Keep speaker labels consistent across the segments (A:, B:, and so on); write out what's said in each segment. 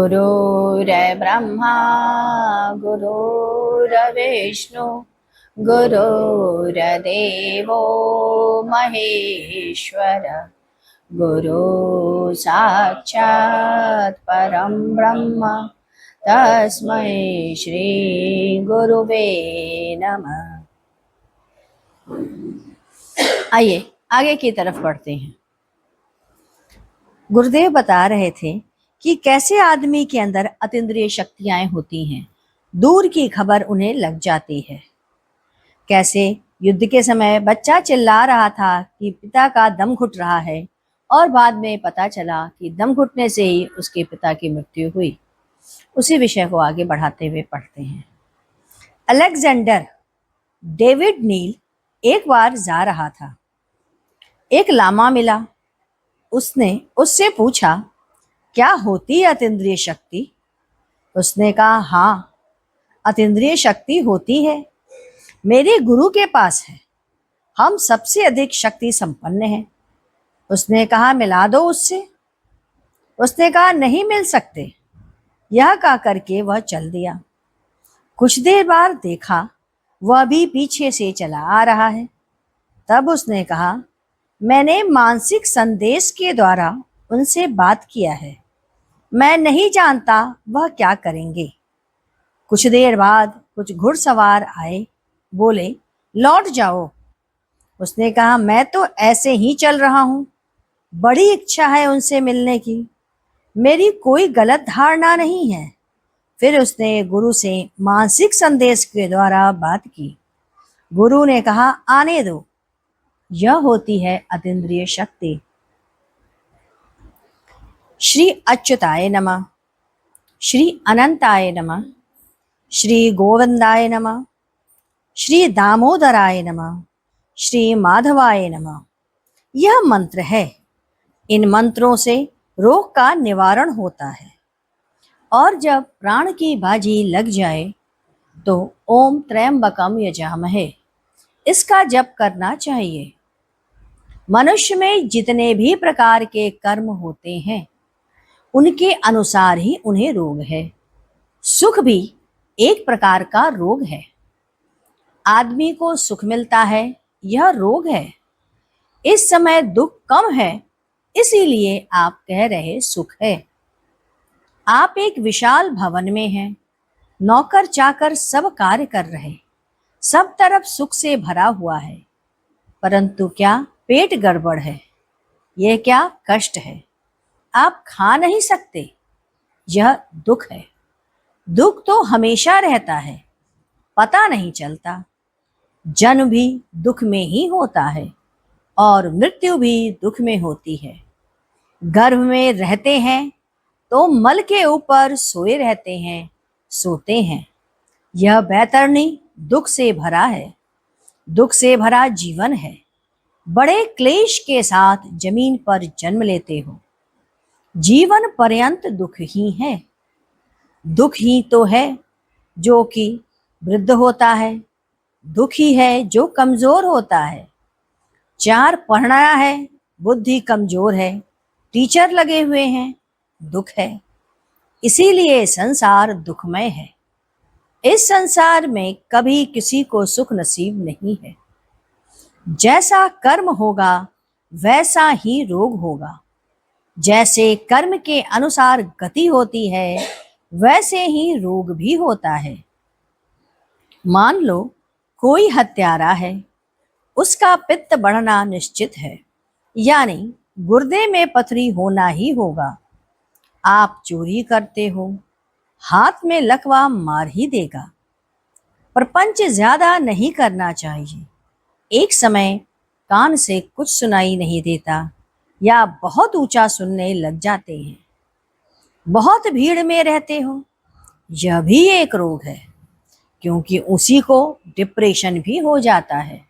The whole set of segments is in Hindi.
A: गुरुर्ब्रह्मा गुरुर्विष्णु गुरुर्देवो महेश्वर गुरु साक्षात् परं ब्रह्म तस्मै श्री गुरुवे नमः। आइए आगे की तरफ बढ़ते हैं। गुरुदेव बता रहे थे कि कैसे आदमी के अंदर अतीन्द्रिय शक्तियां होती हैं, दूर की खबर उन्हें लग जाती है। कैसे युद्ध के समय बच्चा चिल्ला रहा था कि पिता का दम घुट रहा है और बाद में पता चला कि दम घुटने से ही उसके पिता की मृत्यु हुई। उसी विषय को आगे बढ़ाते हुए पढ़ते हैं। अलेक्जेंडर डेविड नील एक बार जा रहा था। एक लामा मिला। उसने उससे पूछा, क्या होती है अतीन्द्रिय शक्ति? उसने कहा, हाँ, अतीन्द्रिय शक्ति होती है, मेरे गुरु के पास है, हम सबसे अधिक शक्ति संपन्न हैं। उसने कहा, मिला दो उससे। उसने कहा, नहीं मिल सकते। यह कह करके वह चल दिया। कुछ देर बाद देखा वह भी पीछे से चला आ रहा है। तब उसने कहा, मैंने मानसिक संदेश के द्वारा उनसे बात किया है, मैं नहीं जानता वह क्या करेंगे। कुछ देर बाद कुछ घुड़सवार आए, बोले, लौट जाओ। उसने कहा, मैं तो ऐसे ही चल रहा हूँ, बड़ी इच्छा है उनसे मिलने की, मेरी कोई गलत धारणा नहीं है। फिर उसने गुरु से मानसिक संदेश के द्वारा बात की। गुरु ने कहा, आने दो, यह होती है अतीन्द्रिय शक्ति। श्री अच्युताय नमः, श्री अनंताय नमः, श्री गोविंदाय नमः, श्री दामोदराय नमः, श्री माधवाय नमः। यह मंत्र है। इन मंत्रों से रोग का निवारण होता है और जब प्राण की बाजी लग जाए तो ओम त्र्यंबकम यजामहे इसका जप करना चाहिए। मनुष्य में जितने भी प्रकार के कर्म होते हैं उनके अनुसार ही उन्हें रोग है। सुख भी एक प्रकार का रोग है। आदमी को सुख मिलता है, यह रोग है। इस समय दुख कम है, इसीलिए आप कह रहे सुख है। आप एक विशाल भवन में हैं, नौकर चाकर सब कार्य कर रहे, सब तरफ सुख से भरा हुआ है, परंतु क्या पेट गड़बड़ है, यह क्या कष्ट है, आप खा नहीं सकते, यह दुख है। दुख तो हमेशा रहता है, पता नहीं चलता। जन्म भी दुख में ही होता है और मृत्यु भी दुख में होती है। गर्भ में रहते हैं तो मल के ऊपर सोए रहते हैं, सोते हैं। यह बैतरणी दुख से भरा है, दुख से भरा जीवन है। बड़े क्लेश के साथ जमीन पर जन्म लेते हो, जीवन पर्यंत दुख ही है। दुख ही तो है जो कि वृद्ध होता है, दुख ही है जो कमजोर होता है। 4 पढ़ना है, बुद्धि कमजोर है, टीचर लगे हुए हैं, दुख है। इसीलिए संसार दुखमय है। इस संसार में कभी किसी को सुख नसीब नहीं है। जैसा कर्म होगा वैसा ही रोग होगा। जैसे कर्म के अनुसार गति होती है वैसे ही रोग भी होता है। मान लो कोई हत्यारा है, उसका पित्त बढ़ना निश्चित है, यानी गुर्दे में पथरी होना ही होगा। आप चोरी करते हो, हाथ में लकवा मार ही देगा। प्रपंच ज्यादा नहीं करना चाहिए। एक समय कान से कुछ सुनाई नहीं देता या बहुत ऊंचा सुनने लग जाते हैं। बहुत भीड़ में रहते हो, यह भी एक रोग है, क्योंकि उसी को डिप्रेशन भी हो जाता है।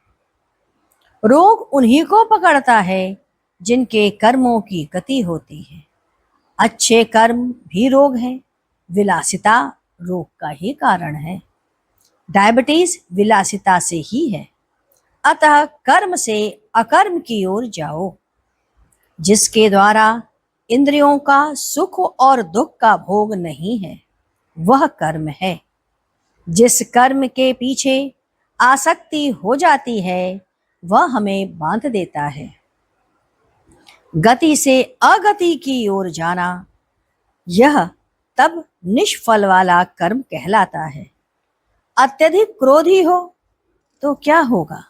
A: रोग उन्हीं को पकड़ता है जिनके कर्मों की गति होती है। अच्छे कर्म भी रोग है, विलासिता रोग का ही कारण है। डायबिटीज विलासिता से ही है। अतः कर्म से अकर्म की ओर जाओ, जिसके द्वारा इंद्रियों का सुख और दुख का भोग नहीं है, वह कर्म है। जिस कर्म के पीछे आसक्ति हो जाती है वह हमें बांध देता है। गति से अगति की ओर जाना, यह तब निष्फल वाला कर्म कहलाता है। अत्यधिक क्रोधी हो तो क्या होगा?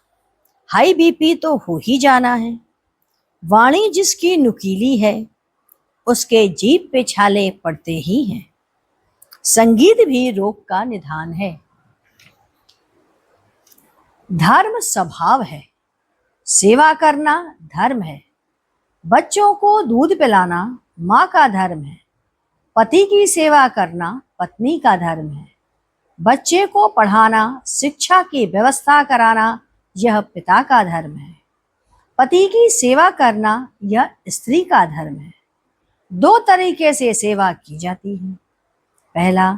A: हाई बीपी तो हो ही जाना है। वाणी जिसकी नुकीली है उसके जीभ पे छाले पड़ते ही हैं। संगीत भी रोग का निदान है। धर्म स्वभाव है, सेवा करना धर्म है। बच्चों को दूध पिलाना माँ का धर्म है। पति की सेवा करना पत्नी का धर्म है। बच्चे को पढ़ाना, शिक्षा की व्यवस्था कराना यह पिता का धर्म है। पति की सेवा करना यह स्त्री का धर्म है। दो तरीके से सेवा की जाती है। पहला,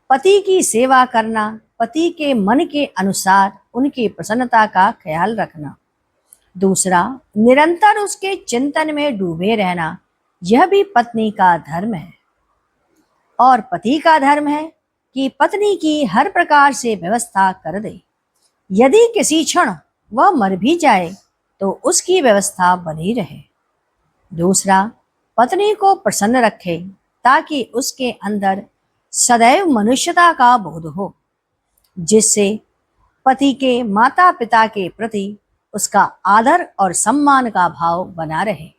A: पति की सेवा करना, पति के मन के अनुसार उनकी प्रसन्नता का ख्याल रखना। दूसरा, निरंतर उसके चिंतन में डूबे रहना, यह भी पत्नी का धर्म है। और पति का धर्म है कि पत्नी की हर प्रकार से व्यवस्था कर दे। यदि किसी क्षण वह मर भी जाए तो उसकी व्यवस्था बनी रहे। दूसरा, पत्नी को प्रसन्न रखे ताकि उसके अंदर सदैव मनुष्यता का बोध हो, जिससे पति के माता पिता के प्रति उसका आदर और सम्मान का भाव बना रहे।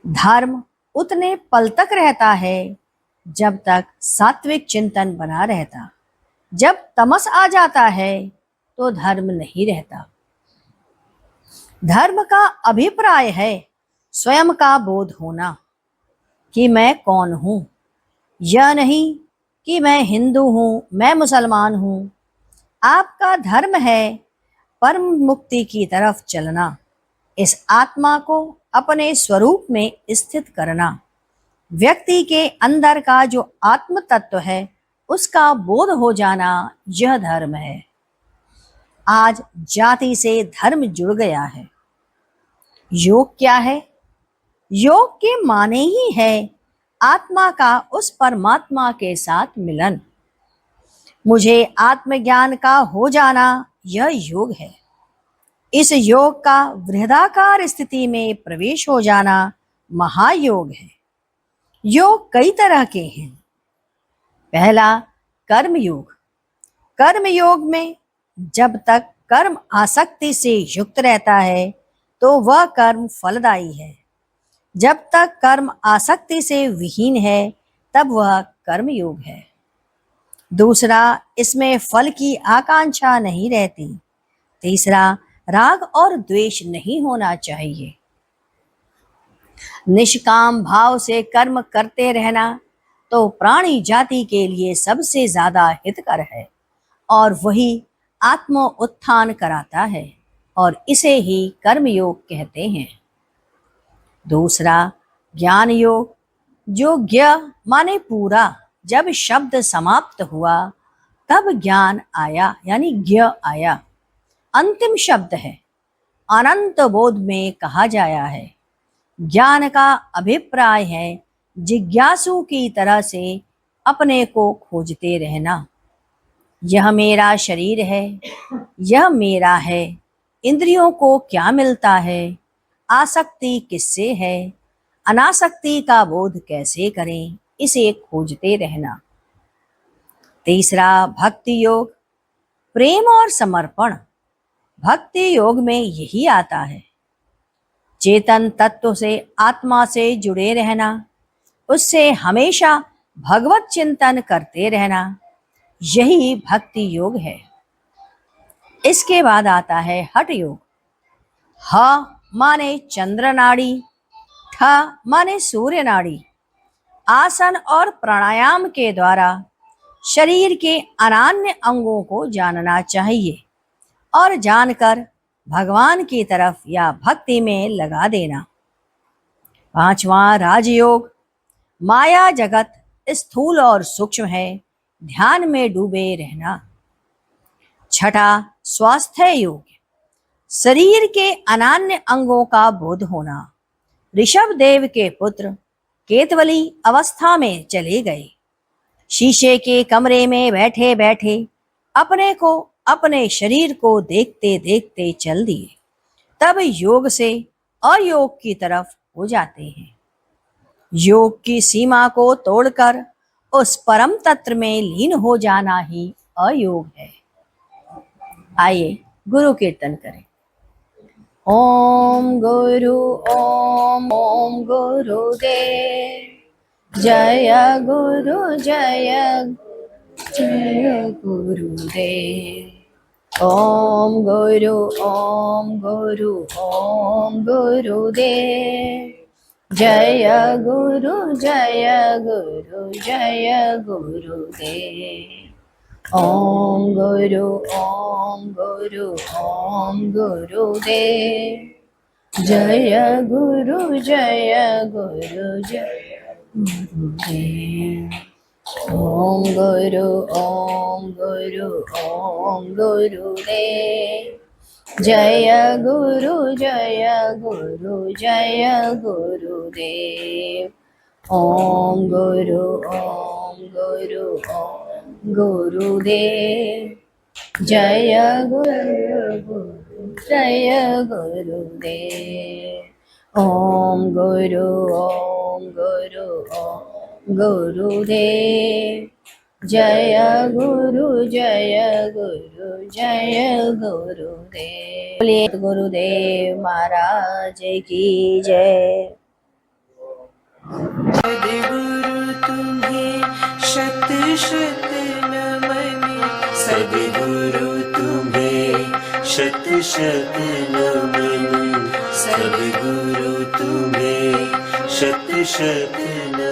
A: धर्म उतने पल तक रहता है जब तक सात्विक चिंतन बना रहता। जब तमस आ जाता है तो धर्म नहीं रहता। धर्म का अभिप्राय है स्वयं का बोध होना कि मैं कौन हूं, यह नहीं कि मैं हिंदू हूं, मैं मुसलमान हूं। आपका धर्म है परम मुक्ति की तरफ चलना, इस आत्मा को अपने स्वरूप में स्थित करना। व्यक्ति के अंदर का जो आत्म तत्व है उसका बोध हो जाना, यह धर्म है। आज जाति से धर्म जुड़ गया है। योग क्या है? योग के माने ही है आत्मा का उस परमात्मा के साथ मिलन। मुझे आत्मज्ञान का हो जाना, यह योग है। इस योग का वृहदाकार स्थिति में प्रवेश हो जाना महायोग है। योग कई तरह के हैं। पहला, कर्म योग। कर्म योग में जब तक कर्म आसक्ति से युक्त रहता है तो वह कर्म फलदायी है। जब तक कर्म आसक्ति से विहीन है तब वह कर्म योग है। दूसरा, इसमें फल की आकांक्षा नहीं रहती। तीसरा, राग और द्वेष नहीं होना चाहिए। निष्काम भाव से कर्म करते रहना तो प्राणी जाति के लिए सबसे ज्यादा हितकर है और वही आत्म उत्थान कराता है और इसे ही कर्म योग कहते हैं। दूसरा, ज्ञान योग। जो ज्ञ माने पूरा, जब शब्द समाप्त हुआ तब ज्ञान आया, यानी ज्ञ आया। अंतिम शब्द है। अनंत बोध में कहा जाया है। ज्ञान का अभिप्राय है जिज्ञासु की तरह से अपने को खोजते रहना। यह मेरा शरीर है, यह मेरा है, इंद्रियों को क्या मिलता है, आसक्ति किससे है, अनासक्ति का बोध कैसे करें, इसे खोजते रहना। तीसरा, भक्ति योग। प्रेम और समर्पण भक्ति योग में यही आता है। चेतन तत्व से आत्मा से जुड़े रहना, उससे हमेशा भगवत चिंतन करते रहना, यही भक्ति योग है। इसके बाद आता है हठ योग। ह माने चंद्र नाड़ी, ठ माने सूर्य नाड़ी। आसन और प्राणायाम के द्वारा शरीर के अनान्य अंगों को जानना चाहिए और जानकर भगवान की तरफ या भक्ति में लगा देना। पांचवा, राजयोग। माया जगत स्थूल और सूक्ष्म है, ध्यान में डूबे रहना। छठा, स्वास्थ्य योग। शरीर के अनान्य अंगों का बोध होना, ऋषभ देव के पुत्र केतवली अवस्था में चले गए। शीशे के कमरे में बैठे बैठे अपने को अपने शरीर को देखते देखते चल दिए। तब योग से अयोग की तरफ हो जाते हैं। योग की सीमा को तोड़कर उस परम तत्व में लीन हो जाना ही अयोग है। आइए गुरु कीर्तन करें। ओम गुरु ओम ओम गुरुदेव जय गुरु जय जय गुरुदेव। ओम गुरु ओम गुरु ओम गुरुदेव जय गुरु जय गुरु जय गुरुदेव। ओम गुरु ओम गुरु ओम गुरुदेव जय गुरु जय गुरु जय गुरुदेव। ओम गुरु ओम गुरु ओम गुरुदेव जय गुरु जय गुरु जय गुरुदेव। ओम गुरु ओम गुरु ओम गुरुदेव जय गुरु जय गुरुदेव। ओम गुरु ओम गुरु ओम गुरुदेव जय गुरु जय गुरु जय गुरुदेव। बोलिए गुरुदेव महाराज की जय।
B: सद्गुरु तुम्हें शत शत नमन। सद्गुरु तुम्हें शत शत नमन। सद्गुरु तुम्हें शत शत नमन।